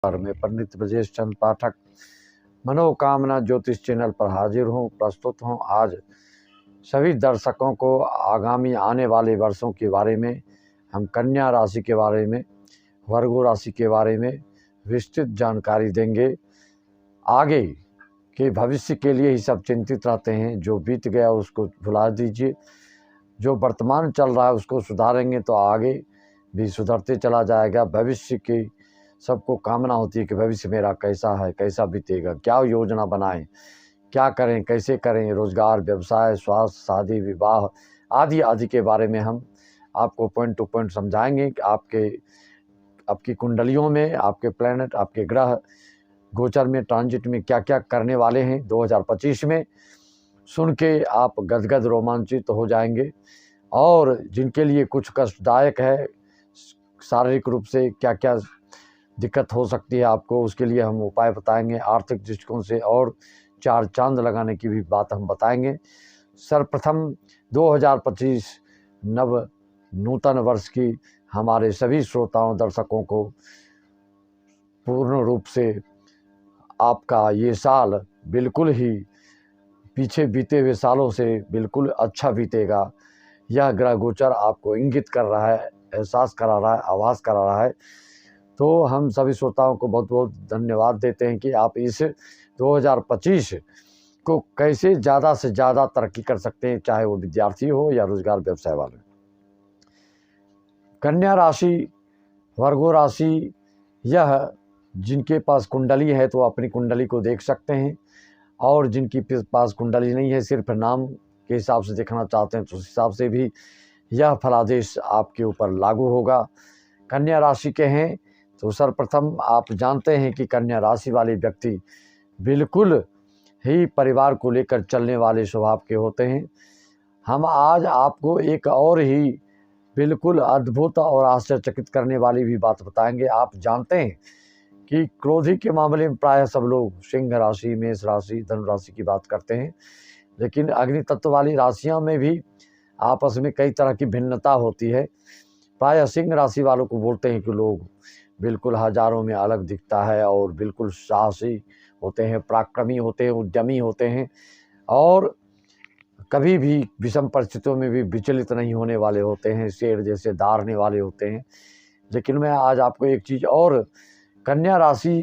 और मैं पंडित ब्रजेश चंद्र पाठक मनोकामना ज्योतिष चैनल पर हाजिर हूँ, प्रस्तुत हूँ। आज सभी दर्शकों को आगामी आने वाले वर्षों के बारे में, हम कन्या राशि के बारे में, वर्गो राशि के बारे में विस्तृत जानकारी देंगे। आगे के भविष्य के लिए ही सब चिंतित रहते हैं। जो बीत गया उसको भुला दीजिए, जो वर्तमान चल रहा है उसको सुधारेंगे तो आगे भी सुधरते चला जाएगा। भविष्य की सबको कामना होती है कि भविष्य मेरा कैसा है, कैसा बीतेगा, क्या योजना बनाएं, क्या करें, कैसे करें, रोजगार, व्यवसाय, स्वास्थ्य, शादी, विवाह आदि आदि के बारे में हम आपको पॉइंट टू पॉइंट समझाएंगे कि आपकी कुंडलियों में आपके प्लैनेट, आपके ग्रह गोचर में, ट्रांजिट में क्या क्या करने वाले हैं 2025 में। सुन के आप गदगद रोमांचित हो जाएंगे। और जिनके लिए कुछ कष्टदायक है, शारीरिक रूप से क्या क्या दिक्कत हो सकती है आपको, उसके लिए हम उपाय बताएंगे। आर्थिक दृष्टिकोण से और चार चांद लगाने की भी बात हम बताएंगे। सर्वप्रथम 2025 नूतन वर्ष की हमारे सभी श्रोताओं, दर्शकों को पूर्ण रूप से आपका ये साल बिल्कुल ही पीछे बीते हुए सालों से बिल्कुल अच्छा बीतेगा। यह ग्रह गोचर आपको इंगित कर रहा है, एहसास करा रहा है, आभास करा रहा है। तो हम सभी श्रोताओं को बहुत बहुत धन्यवाद देते हैं कि आप इस 2025 को कैसे ज़्यादा से ज़्यादा तरक्की कर सकते हैं, चाहे वो विद्यार्थी हो या रोजगार व्यवसाय वाले। कन्या राशि, वर्गो राशि, यह जिनके पास कुंडली है तो अपनी कुंडली को देख सकते हैं, और जिनकी पास कुंडली नहीं है, सिर्फ नाम के हिसाब से देखना चाहते हैं तो उस हिसाब से भी यह फलादेश आपके ऊपर लागू होगा। कन्या राशि के हैं तो सर्वप्रथम आप जानते हैं कि कन्या राशि वाले व्यक्ति बिल्कुल ही परिवार को लेकर चलने वाले स्वभाव के होते हैं। हम आज आपको एक और ही बिल्कुल अद्भुत और आश्चर्यचकित करने वाली भी बात बताएंगे। आप जानते हैं कि क्रोधी के मामले में प्रायः सब लोग सिंह राशि, मेष राशि, धनु राशि की बात करते हैं, लेकिन अग्नि तत्व वाली राशियों में भी आपस में कई तरह की भिन्नता होती है। प्रायः सिंह राशि वालों को बोलते हैं कि लोग बिल्कुल हजारों में अलग दिखता है और बिल्कुल साहसी होते हैं, पराक्रमी होते हैं, उद्यमी होते हैं, और कभी भी विषम परिस्थितियों में भी विचलित नहीं होने वाले होते हैं, शेर जैसे दहाड़ने वाले होते हैं। लेकिन मैं आज आपको एक चीज़ और कन्या राशि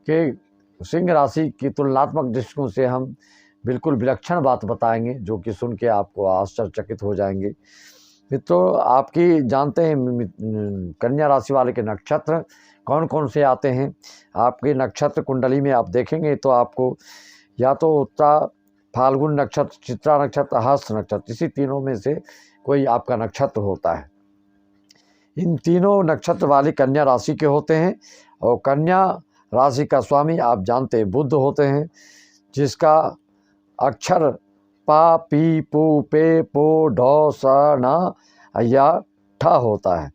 के सिंह राशि की तुलनात्मक दृष्टिकोण से हम बिल्कुल विलक्षण बात बताएंगे, जो कि सुन के आपको आश्चर्यचकित हो जाएंगे। मित्रों, आपकी जानते हैं कन्या राशि वाले के नक्षत्र कौन कौन से आते हैं। आपके नक्षत्र कुंडली में आप देखेंगे तो आपको या तो उत्तरा, फाल्गुन नक्षत्र, चित्रा नक्षत्र, हस्त नक्षत्र, इसी तीनों में से कोई आपका नक्षत्र होता है। इन तीनों नक्षत्र वाली कन्या राशि के होते हैं। और कन्या राशि का स्वामी आप जानते हैं बुध होते हैं, जिसका अक्षर पा, पी, पू, पे, पो, ढ, स, न या ठ होता है।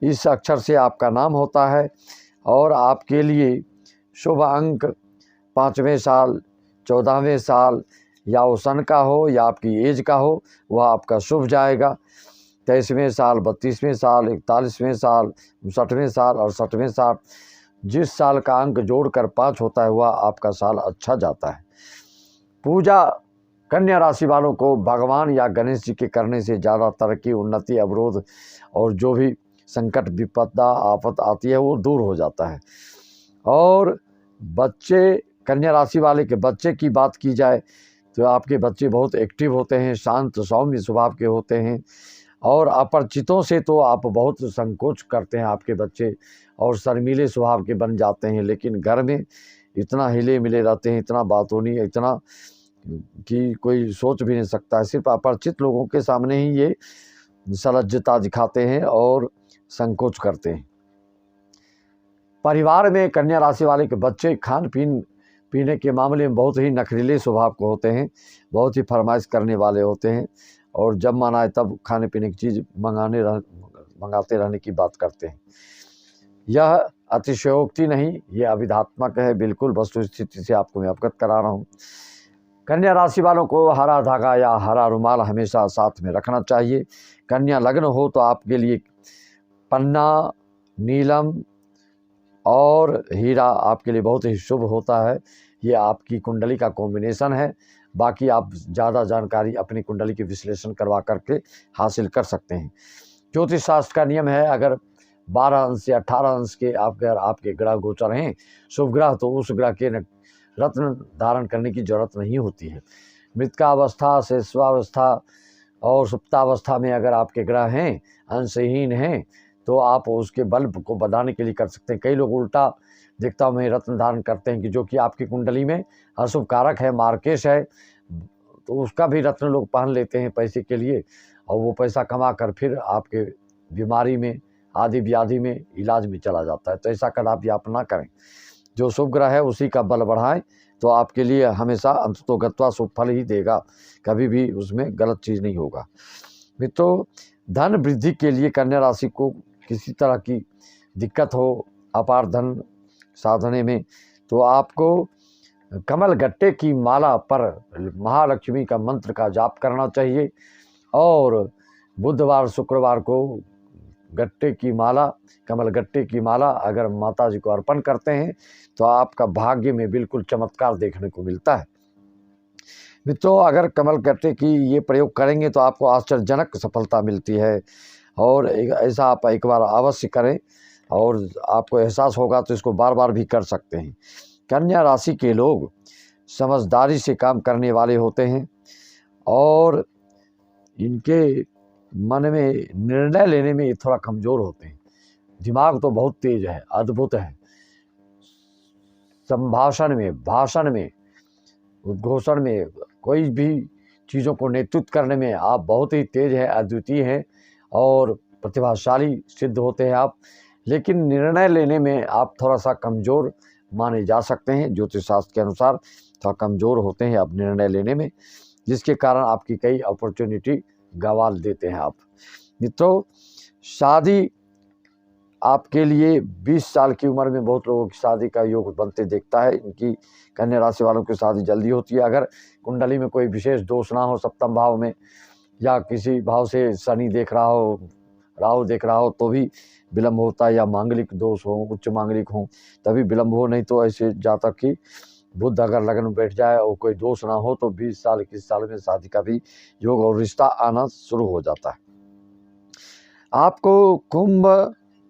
इस अक्षर से आपका नाम होता है। और आपके लिए शुभ अंक 5वें साल, 14वें साल, या वो सन का हो या आपकी एज का हो, वह आपका शुभ जाएगा। 23वें साल, 32वें साल, 41वें साल, 59वें साल और 60वें साल, जिस साल का अंक जोड़कर 5 होता है वह आपका साल अच्छा जाता है। पूजा कन्या राशि वालों को भगवान या गणेश जी के करने से ज़्यादा तरक्की, उन्नति, अवरोध और जो भी संकट, विपदा, आफत आती है वो दूर हो जाता है। और बच्चे, कन्या राशि वाले के बच्चे की बात की जाए तो आपके बच्चे बहुत एक्टिव होते हैं, शांत सौम्य स्वभाव के होते हैं, और अपरिचितों से तो आप बहुत संकोच करते हैं आपके बच्चे, और शर्मीले स्वभाव के बन जाते हैं। लेकिन घर में इतना हिले मिले रहते हैं, इतना बातूनी, इतना कि कोई सोच भी नहीं सकता है। सिर्फ अपरिचित लोगों के सामने ही ये सलज्जता दिखाते हैं और संकोच करते हैं। परिवार में कन्या राशि वाले के बच्चे खान पीने के मामले में बहुत ही नखरीले स्वभाव के होते हैं, बहुत ही फरमाइश करने वाले होते हैं, और जब मन आए तब खाने पीने की चीज़ मंगाते रहने की बात करते हैं। यह अतिशयोक्ति नहीं, ये अविधात्मक है, बिल्कुल वस्तु स्थिति से आपको मैं अवगत करा रहा हूँ। कन्या राशि वालों को हरा धागा या हरा रुमाल हमेशा साथ में रखना चाहिए। कन्या लग्न हो तो आपके लिए पन्ना, नीलम, और हीरा आपके लिए बहुत ही शुभ होता है। ये आपकी कुंडली का कॉम्बिनेशन है। बाकी आप ज़्यादा जानकारी अपनी कुंडली की विश्लेषण करवा करके हासिल कर सकते हैं। ज्योतिष शास्त्र का नियम है, अगर 12 अंश या 18 अंश के अगर आपके ग्रह गोचर हैं शुभ ग्रह, तो उस ग्रह के रत्न धारण करने की जरूरत नहीं होती है। मृतकावस्था, शेषावस्था और सुप्तावस्था में अगर आपके ग्रह हैं अंशहीन हैं, तो आप उसके बल को बढ़ाने के लिए कर सकते हैं। कई लोग उल्टा दिखता में रत्न धारण करते हैं कि जो कि आपकी कुंडली में अशुभ कारक है, मार्केश है, तो उसका भी रत्न लोग पहन लेते हैं पैसे के लिए, और वो पैसा कमा कर फिर आपके बीमारी में, आदि व्याधि में, इलाज में चला जाता है। तो ऐसा कदापि आप ना करें। जो शुभ ग्रह है उसी का बल बढ़ाएं, तो आपके लिए हमेशा अंततोगत्वा शुभ फल ही देगा, कभी भी उसमें गलत चीज़ नहीं होगा। मित्रों, धन वृद्धि के लिए कन्या राशि को किसी तरह की दिक्कत हो अपार धन साधने में, तो आपको कमल गट्टे की माला पर महालक्ष्मी का मंत्र का जाप करना चाहिए, और बुधवार शुक्रवार को गट्टे की माला, कमल गट्टे की माला अगर माता जी को अर्पण करते हैं, तो आपका भाग्य में बिल्कुल चमत्कार देखने को मिलता है। मित्रों, अगर कमल गट्टे की ये प्रयोग करेंगे तो आपको आश्चर्यजनक सफलता मिलती है, और ऐसा आप एक बार अवश्य करें, और आपको एहसास होगा तो इसको बार बार भी कर सकते हैं। कन्या राशि के लोग समझदारी से काम करने वाले होते हैं, और इनके मन में निर्णय लेने में थोड़ा कमज़ोर होते हैं। दिमाग तो बहुत तेज है, अद्भुत है। संभाषण में, भाषण में, उद्घोषण में, कोई भी चीज़ों को नेतृत्व करने में आप बहुत ही तेज हैं, अद्वितीय हैं और प्रतिभाशाली सिद्ध होते हैं आप। लेकिन निर्णय लेने में आप थोड़ा सा कमज़ोर माने जा सकते हैं। ज्योतिष शास्त्र के अनुसार थोड़ा कमज़ोर होते हैं आप निर्णय लेने में, जिसके कारण आपकी कई अपॉर्चुनिटी गंवा देते हैं आप। मित्रों, शादी आपके लिए 20 साल की उम्र में बहुत लोगों की शादी का योग बनते देखता है। इनकी कन्या राशि वालों की शादी जल्दी होती है। अगर कुंडली में कोई विशेष दोष ना हो, सप्तम भाव में या किसी भाव से शनि देख रहा हो, राहु देख रहा हो, तो भी विलम्ब होता है, या मांगलिक दोष हो, उच्च मांगलिक हो, तभी विलम्ब हो। नहीं तो ऐसे जातक की बुध अगर लगन में बैठ जाए और कोई दोष ना हो, तो 20 साल 21 साल में शादी का भी योग और रिश्ता आना शुरू हो जाता है। आपको कुंभ,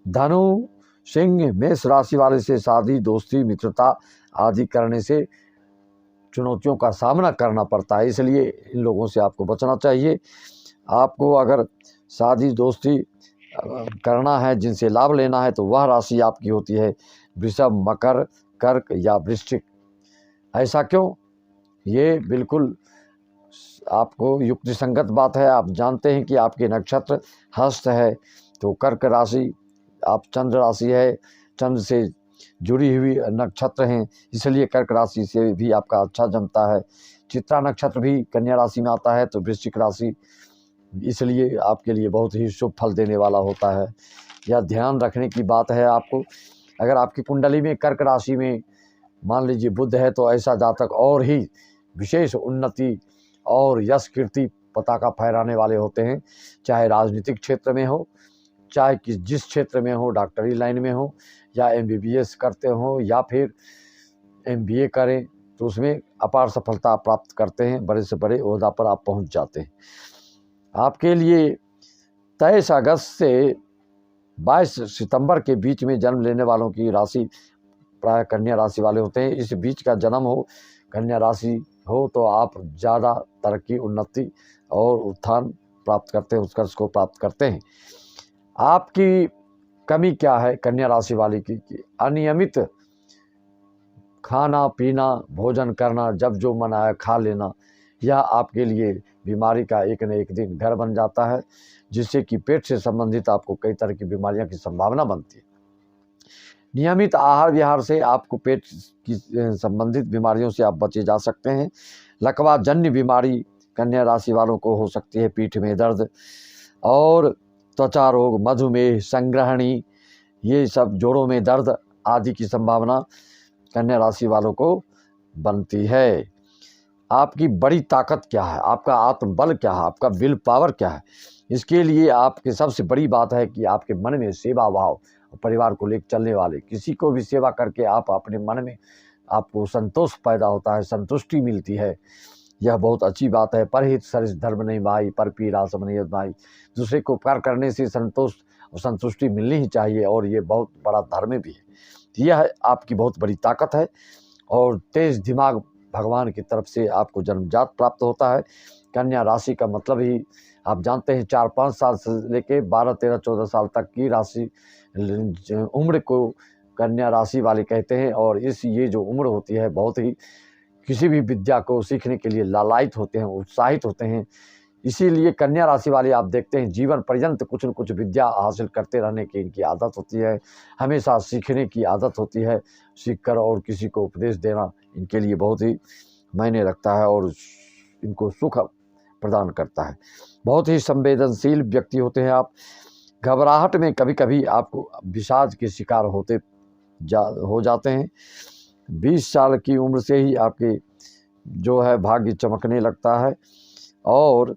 धनु, सिंह, मेष राशि वाले से शादी, दोस्ती, मित्रता आदि करने से चुनौतियों का सामना करना पड़ता है, इसलिए इन लोगों से आपको बचना चाहिए। आपको अगर शादी, दोस्ती करना है, जिनसे लाभ लेना है, तो वह राशि आपकी होती है वृषभ, मकर, कर्क या वृश्चिक। ऐसा क्यों? ये बिल्कुल आपको युक्ति संगत बात है। आप जानते हैं कि आपके नक्षत्र हस्त है, तो कर्क राशि आप चंद्र राशि है, चंद्र से जुड़ी हुई नक्षत्र हैं, इसलिए कर्क राशि से भी आपका अच्छा जमता है। चित्रा नक्षत्र भी कन्या राशि में आता है, तो वृश्चिक राशि इसलिए आपके लिए बहुत ही शुभ फल देने वाला होता है। यह ध्यान रखने की बात है आपको। अगर आपकी कुंडली में कर्क राशि में मान लीजिए बुध है, तो ऐसा जातक और ही विशेष उन्नति और यश कीर्ति पताका फहराने वाले होते हैं, चाहे राजनीतिक क्षेत्र में हो, चाहे जिस क्षेत्र में हो, डॉक्टरी लाइन में हो, या MBBS करते हो, या फिर MBA करें, तो उसमें अपार सफलता प्राप्त करते हैं, बड़े से बड़े ओहदा पर आप पहुंच जाते हैं। आपके लिए 23 अगस्त से 22 सितंबर के बीच में जन्म लेने वालों की राशि प्राय कन्या राशि वाले होते हैं। इस बीच का जन्म हो, कन्या राशि हो, तो आप ज़्यादा तरक्की, उन्नति और उत्थान प्राप्त करते हैं, उत्कर्ष को प्राप्त करते हैं। आपकी कमी क्या है कन्या राशि वाले की? अनियमित खाना पीना, भोजन करना, जब जो मन आए खा लेना, यह आपके लिए बीमारी का एक न एक दिन घर बन जाता है, जिससे कि पेट से संबंधित आपको कई तरह की बीमारियों की संभावना बनती है। नियमित आहार विहार से आपको पेट की संबंधित बीमारियों से आप बचे जा सकते हैं। लकवा जन्य बीमारी कन्या राशि वालों को हो सकती है, पीठ में दर्द और त्वचा रोग, मधुमेह, संग्रहणी, ये सब जोड़ों में दर्द आदि की संभावना कन्या राशि वालों को बनती है। आपकी बड़ी ताकत क्या है? आपका आत्मबल क्या है? आपका विल पावर क्या है? इसके लिए आपकी सबसे बड़ी बात है कि आपके मन में सेवा भाव परिवार को लेकर चलने वाले। किसी को भी सेवा करके आप अपने मन में आपको संतोष पैदा होता है, संतुष्टि मिलती है, यह बहुत अच्छी बात है। परहित सरिस धर्म नहीं भाई, पर पीरा सम नहीं भाई। दूसरे को उपकार करने से संतोष और संतुष्टि मिलनी ही चाहिए, और ये बहुत बड़ा धर्म भी है। यह आपकी बहुत बड़ी ताकत है, और तेज दिमाग भगवान की तरफ से आपको जन्मजात प्राप्त होता है। कन्या राशि का मतलब ही आप जानते हैं, 4-5 साल से लेके 12, 13, 14 साल तक की राशि उम्र को कन्या राशि वाले कहते हैं। और ये जो उम्र होती है, बहुत ही किसी भी विद्या को सीखने के लिए लालायित होते हैं, उत्साहित होते हैं। इसीलिए कन्या राशि वाले आप देखते हैं जीवन पर्यंत कुछ न कुछ विद्या हासिल करते रहने की इनकी आदत होती है, हमेशा सीखने की आदत होती है। सीखकर और किसी को उपदेश देना इनके लिए बहुत ही मायने रखता है, और इनको सुख प्रदान करता है। बहुत ही संवेदनशील व्यक्ति होते हैं आप। घबराहट में कभी कभी आपको विषाद के शिकार हो जाते हैं। 20 साल की उम्र से ही आपके जो है भाग्य चमकने लगता है, और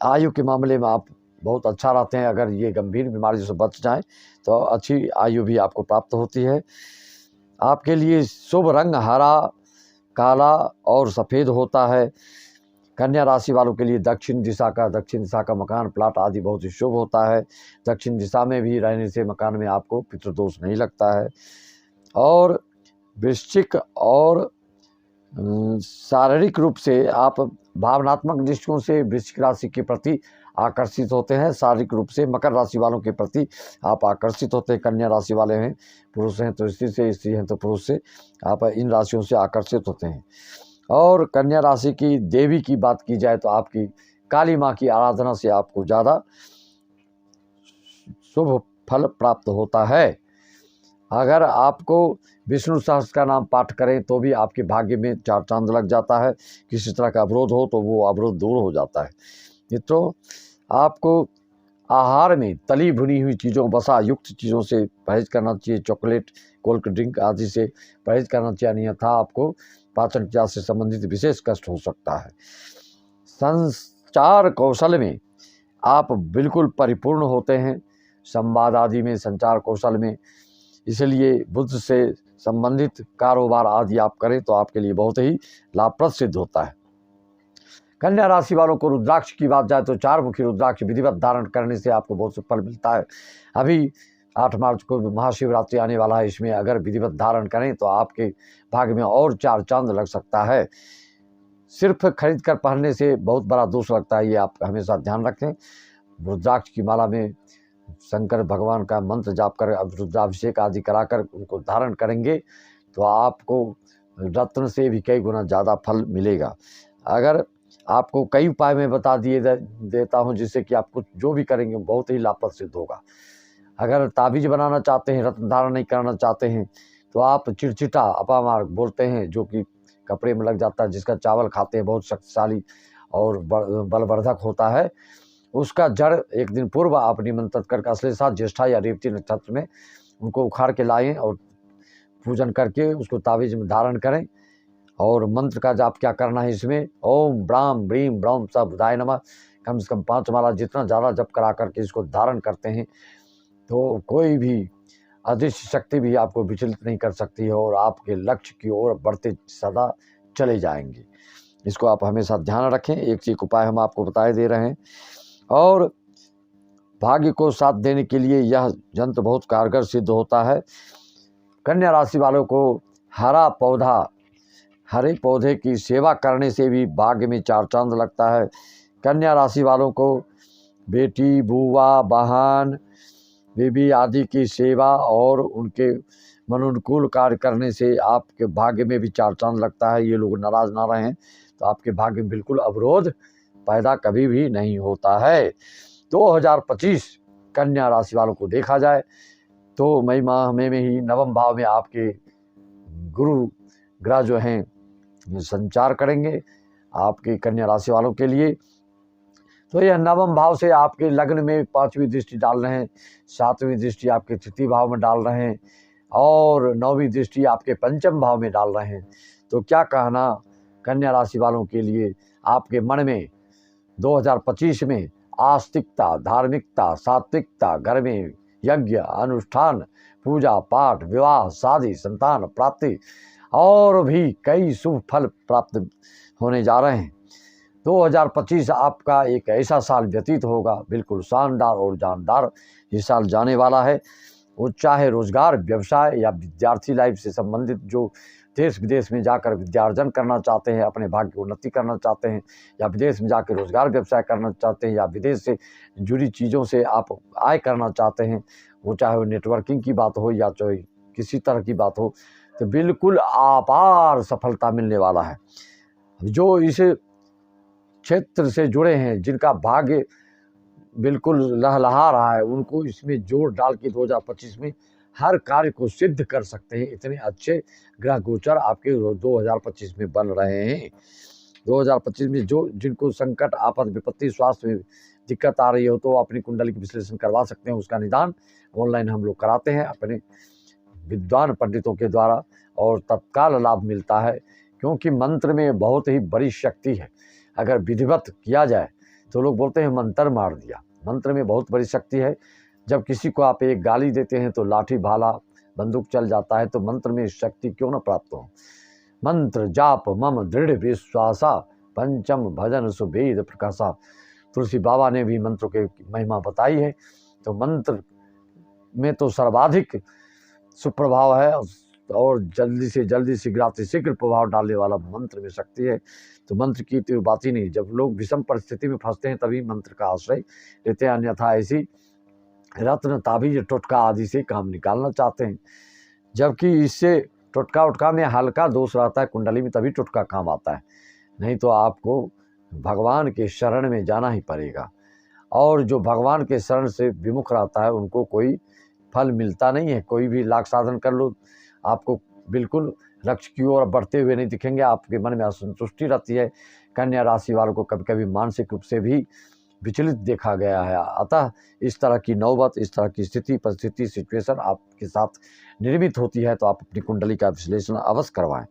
आयु के मामले में आप बहुत अच्छा रहते हैं। अगर ये गंभीर बीमारियों से बच जाएं तो अच्छी आयु भी आपको प्राप्त होती है। आपके लिए शुभ रंग हरा, काला और सफ़ेद होता है। कन्या राशि वालों के लिए दक्षिण दिशा का मकान, प्लाट आदि बहुत ही शुभ होता है। दक्षिण दिशा में भी रहने से मकान में आपको पितृदोष नहीं लगता है। और वृश्चिक और शारीरिक रूप से आप भावनात्मक दृष्टिकोण से वृश्चिक राशि के प्रति आकर्षित होते हैं। शारीरिक रूप से मकर राशि वालों के प्रति आप आकर्षित होते हैं। कन्या राशि वाले हैं, पुरुष हैं तो स्त्री से, स्त्री हैं तो पुरुष से, आप इन राशियों से आकर्षित होते हैं। और कन्या राशि की देवी की बात की जाए तो आपकी काली माँ की आराधना से आपको ज़्यादा शुभ फल प्राप्त होता है। अगर आपको विष्णु सहस्त्र का नाम पाठ करें तो भी आपके भाग्य में 4 चांद लग जाता है। किसी तरह का अवरोध हो तो वो अवरोध दूर हो जाता है। मित्रों, आपको आहार में तली भुनी हुई चीज़ों, वसा युक्त चीज़ों से परहेज करना चाहिए। चॉकलेट, कोल्ड ड्रिंक आदि से परहेज करना चाहिए, अन्यथा आपको पाचन क्रिया से संबंधित विशेष कष्ट हो सकता है। संचार कौशल में आप बिल्कुल परिपूर्ण होते हैं, संवाद आदि में, संचार कौशल में। इसलिए बुद्ध से संबंधित कारोबार आदि आप करें तो आपके लिए बहुत ही लाभप्रद सिद्ध होता है। कन्या राशि वालों को रुद्राक्ष की बात जाए तो 4 मुखी रुद्राक्ष विधिवत धारण करने से आपको बहुत से फल मिलता है। अभी 8 मार्च को महाशिवरात्रि आने वाला है, इसमें अगर विधिवत धारण करें तो आपके भाग्य में और 4 चांद लग सकता है। सिर्फ खरीद कर पहनने से बहुत बड़ा दोष लगता है, ये आप हमेशा ध्यान रखें। रुद्राक्ष की माला में शंकर भगवान का मंत्र जाप कर, रुद्राभिषेक आदि कराकर उनको धारण करेंगे तो आपको रत्न से भी कई गुना ज़्यादा फल मिलेगा। अगर आपको कई उपाय मैं बता देता हूँ जिससे कि आप कुछ जो भी करेंगे बहुत ही लाभप्रद सिद्ध होगा। अगर ताबीज़ बनाना चाहते हैं, रत्न धारण नहीं करना चाहते हैं, तो आप चिड़चिटा अपामार्ग बोलते हैं जो कि कपड़े में लग जाता है, जिसका चावल खाते हैं, बहुत शक्तिशाली और बलवर्धक होता है। उसका जड़ एक दिन पूर्व आप निमंत्रित करके अश्लेषा, ज्येष्ठा या रेवती नक्षत्र में उनको उखाड़ के लाएं और पूजन करके उसको ताबीज़ में धारण करें। और मंत्र का जाप क्या करना है इसमें, ओम ब्राम ब्रीम ब्रह्म स बुधाय नमः, कम से कम 5 माला जितना ज़्यादा जप करा करके इसको धारण करते हैं तो कोई भी अदृश्य शक्ति भी आपको विचलित नहीं कर सकती है, और आपके लक्ष्य की ओर बढ़ते सदा चले जाएंगे। इसको आप हमेशा ध्यान रखें। एक से एक उपाय हम आपको बताए दे रहे हैं, और भाग्य को साथ देने के लिए यह यंत्र बहुत कारगर सिद्ध होता है। कन्या राशि वालों को हरे पौधे की सेवा करने से भी भाग्य में 4 चांद लगता है। कन्या राशि वालों को बेटी, बुआ, बहन, बीबी आदि की सेवा और उनके मनोनुकूल कार्य करने से आपके भाग्य में भी 4 चांद लगता है। ये लोग नाराज ना रहें तो आपके भाग्य में बिल्कुल अवरोध पैदा कभी भी नहीं होता है। 2025 कन्या राशि वालों को देखा जाए तो मई माह में ही नवम भाव में आपके गुरु ग्रह जो हैं संचार करेंगे आपके कन्या राशि वालों के लिए। तो यह नवम भाव से आपके लग्न में 5वीं दृष्टि डाल रहे हैं, 7वीं दृष्टि आपके तृतीय भाव में डाल रहे हैं, और 9वीं दृष्टि आपके पंचम भाव में डाल रहे हैं। तो क्या कहना कन्या राशि वालों के लिए, आपके मन में 2025 में आस्तिकता, धार्मिकता, सात्विकता घर में यज्ञ, अनुष्ठान, पूजा पाठ, विवाह, शादी, संतान प्राप्ति और भी कई शुभ फल प्राप्त होने जा रहे हैं। 2025 आपका एक ऐसा साल व्यतीत होगा, बिल्कुल शानदार और जानदार ये साल जाने वाला है। वो चाहे रोजगार, व्यवसाय या विद्यार्थी लाइफ से संबंधित जो देश विदेश में जाकर विद्यार्जन करना चाहते हैं, अपने भाग्य की उन्नति करना चाहते हैं, या विदेश में जाकर रोजगार व्यवसाय करना चाहते हैं, या विदेश से जुड़ी चीज़ों से आप आय करना चाहते हैं, वो चाहे वो नेटवर्किंग की बात हो या चाहे किसी तरह की बात हो, तो बिल्कुल अपार सफलता मिलने वाला है। जो इस क्षेत्र से जुड़े हैं, जिनका भाग्य बिल्कुल लहलहा रहा है, उनको इसमें जोर डाल के 2025 में हर कार्य को सिद्ध कर सकते हैं। इतने अच्छे ग्रह गोचर आपके 2025 में बन रहे हैं। 2025 में जो जिनको संकट, आफत, विपत्ति, स्वास्थ्य में दिक्कत आ रही हो, तो अपनी कुंडली की विश्लेषण करवा सकते हैं। उसका निदान ऑनलाइन हम लोग कराते हैं अपने विद्वान पंडितों के द्वारा, और तत्काल लाभ मिलता है, क्योंकि मंत्र में बहुत ही बड़ी शक्ति है। अगर विधिवत किया जाए तो लोग बोलते हैं मंत्र मार दिया। मंत्र में बहुत बड़ी शक्ति है। जब किसी को आप एक गाली देते हैं तो लाठी भाला बंदूक चल जाता है, तो मंत्र में शक्ति क्यों न प्राप्त हो। मंत्र जाप मम दृढ़ विश्वासा, पंचम भजन सुभेद प्रकाशा। तुलसी बाबा ने भी मंत्रों के महिमा बताई है। तो मंत्र में तो सर्वाधिक सुप्रभाव है, और जल्दी से जल्दी शीघ्र प्रभाव डालने वाला मंत्र में शक्ति है। तो मंत्र की तो बात ही नहीं। जब लोग विषम परिस्थिति में फंसते हैं तभी मंत्र का आश्रय लेते हैं, अन्यथा ऐसी रत्न ताबीज टोटका आदि से काम निकालना चाहते हैं। जबकि इससे टोटका उटका में हल्का दोष रहता है, कुंडली में तभी टोटका काम आता है, नहीं तो आपको भगवान के शरण में जाना ही पड़ेगा। और जो भगवान के शरण से विमुख रहता है उनको कोई फल मिलता नहीं है। कोई भी लाख साधन कर लो, आपको बिल्कुल लक्ष्य की ओर बढ़ते हुए नहीं दिखेंगे। आपके मन में असंतुष्टि रहती है। कन्या राशि वालों को कभी कभी मानसिक रूप से भी विचलित देखा गया है। अतः इस तरह की नौबत, इस तरह की स्थिति, परिस्थिति, सिचुएशन आपके साथ निर्मित होती है, तो आप अपनी कुंडली का विश्लेषण अवश्य करवाएं।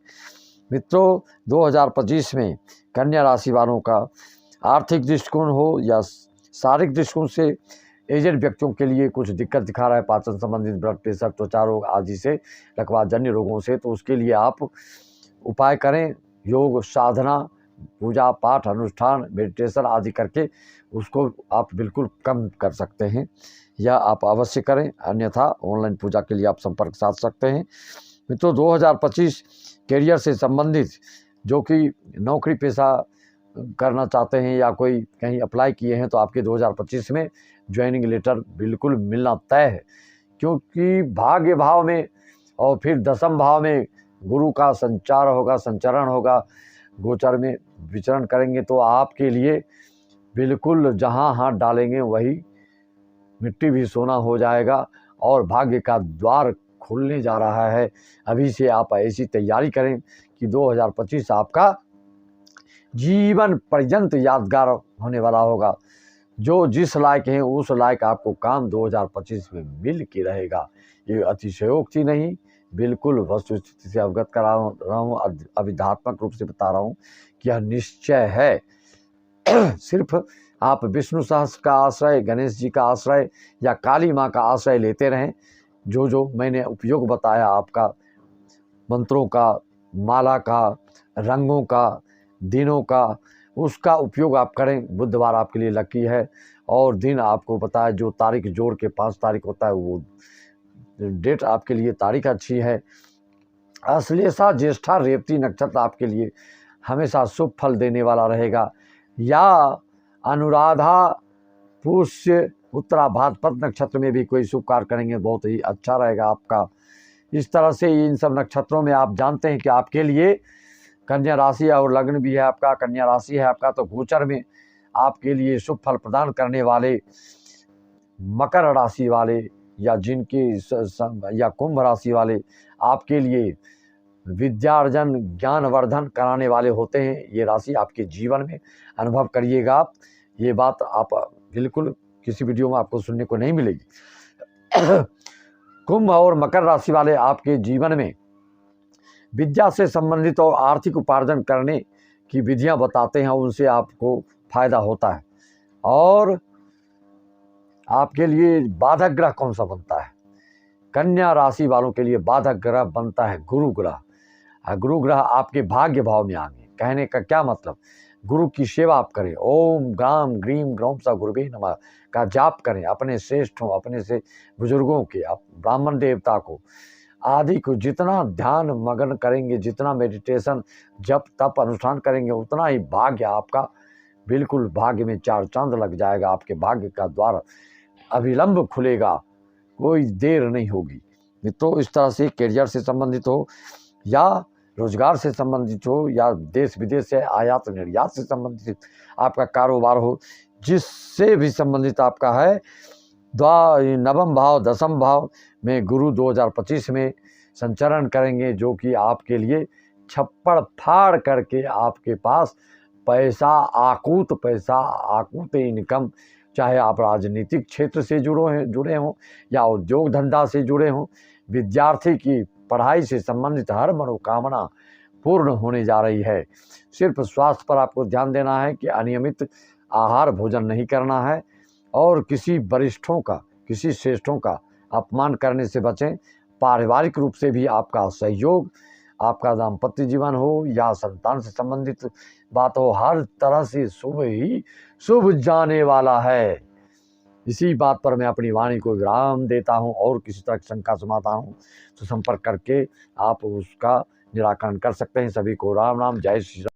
मित्रों, 2025 में कन्या राशि वालों का आर्थिक दृष्टिकोण हो या शारीरिक दृष्टिकोण से एजेड व्यक्तियों के लिए कुछ दिक्कत दिखा रहा है, पाचन संबंधित, ब्लड प्रेशर, त्वचा रोग आदि से, लकवाजन्य रोगों से। तो उसके लिए आप उपाय करें, योग साधना, पूजा पाठ, अनुष्ठान, मेडिटेशन आदि करके उसको आप बिल्कुल कम कर सकते हैं, या आप अवश्य करें। अन्यथा ऑनलाइन पूजा के लिए आप संपर्क साध सकते हैं। मित्रों, 2025 करियर से संबंधित जो कि नौकरी पेशा करना चाहते हैं या कोई कहीं अप्लाई किए हैं, तो आपके 2025 में ज्वाइनिंग लेटर बिल्कुल मिलना तय है। क्योंकि भाग्य भाव में और फिर दशम भाव में गुरु का संचार होगा, संचरण होगा, गोचर में विचरण करेंगे, तो आपके लिए बिल्कुल जहां हाथ डालेंगे वही मिट्टी भी सोना हो जाएगा, और भाग्य का द्वार खुलने जा रहा है। अभी से आप ऐसी तैयारी करें कि 2025 आपका जीवन पर्यंत यादगार होने वाला होगा। जो जिस लायक है उस लायक आपको काम 2025 में मिल के रहेगा। ये अतिशयोक्ति नहीं, बिल्कुल वस्तुस्थिति से अवगत करा रहा हूँ, अविधात्मक रूप से बता रहा हूँ कि यह निश्चय है। सिर्फ आप विष्णु सहस्त्र का आश्रय, गणेश जी का आश्रय या काली माँ का आश्रय लेते रहें। जो जो मैंने उपयोग बताया आपका, मंत्रों का, माला का, रंगों का, दिनों का, उसका उपयोग आप करें। बुधवार आपके लिए लकी है, और दिन आपको पता है जो तारीख जोड़ के 5 तारीख होता है, वो डेट आपके लिए तारीख अच्छी है। अश्लेषा, ज्येष्ठा, रेवती नक्षत्र आपके लिए हमेशा शुभ फल देने वाला रहेगा। या अनुराधा, पुष्य, उत्तरा, भाद्रपद नक्षत्र में भी कोई शुभ कार्य करेंगे, बहुत ही अच्छा रहेगा आपका। इस तरह से इन सब नक्षत्रों में आप जानते हैं कि आपके लिए कन्या राशि और लग्न भी है आपका, कन्या राशि है आपका, तो गोचर में आपके लिए शुभ फल प्रदान करने वाले मकर राशि वाले या जिनके या कुंभ राशि वाले आपके लिए विद्यार्जन, ज्ञानवर्धन कराने वाले होते हैं। ये राशि आपके जीवन में अनुभव करिएगा आप। ये बात आप बिल्कुल किसी वीडियो में आपको सुनने को नहीं मिलेगी। कुंभ और मकर राशि वाले आपके जीवन में विद्या से संबंधित और आर्थिक उपार्जन करने की विधियां बताते हैं, उनसे आपको फायदा होता है। और आपके लिए बाधक ग्रह कौन सा बनता है? कन्या राशि वालों के लिए बाधक ग्रह बनता है गुरु ग्रह। गुरु ग्रह आपके भाग्य भाव में आएंगे। कहने का क्या मतलब, गुरु की सेवा आप करें, ओम ग्राम ग्रीम ग्रौम सा गुरुवे नमः का जाप करें, अपने श्रेष्ठों, अपने से बुजुर्गों के, ब्राह्मण देवता को आदि को जितना ध्यान मगन करेंगे, जितना मेडिटेशन जप तप अनुष्ठान करेंगे, उतना ही भाग्य आपका, बिल्कुल भाग्य में चार चांद लग जाएगा। आपके भाग्य का द्वार अविलंब खुलेगा, कोई देर नहीं होगी। मित्रों, इस तरह से करियर से संबंधित हो या रोजगार से संबंधित हो या देश विदेश से आयात निर्यात से संबंधित आपका कारोबार हो, जिससे भी संबंधित आपका है, नवम भाव दसम भाव में गुरु 2025 में संचरण करेंगे, जो कि आपके लिए छप्पड़ फाड़ करके आपके पास पैसा आकूत इनकम, चाहे आप राजनीतिक क्षेत्र से जुड़े हों या उद्योग धंधा से जुड़े हों, विद्यार्थी की पढ़ाई से संबंधित हर मनोकामना पूर्ण होने जा रही है। सिर्फ स्वास्थ्य पर आपको ध्यान देना है कि अनियमित आहार भोजन नहीं करना है और किसी वरिष्ठों का, किसी श्रेष्ठों का अपमान करने से बचें। पारिवारिक रूप से भी आपका सहयोग, आपका दाम्पत्य जीवन हो या संतान से संबंधित बात हो, हर तरह से शुभ ही शुभ जाने वाला है। इसी बात पर मैं अपनी वाणी को विराम देता हूँ, और किसी तरह की शंका समाता हूँ तो संपर्क करके आप उसका निराकरण कर सकते हैं। सभी को राम राम, जय श्री राम।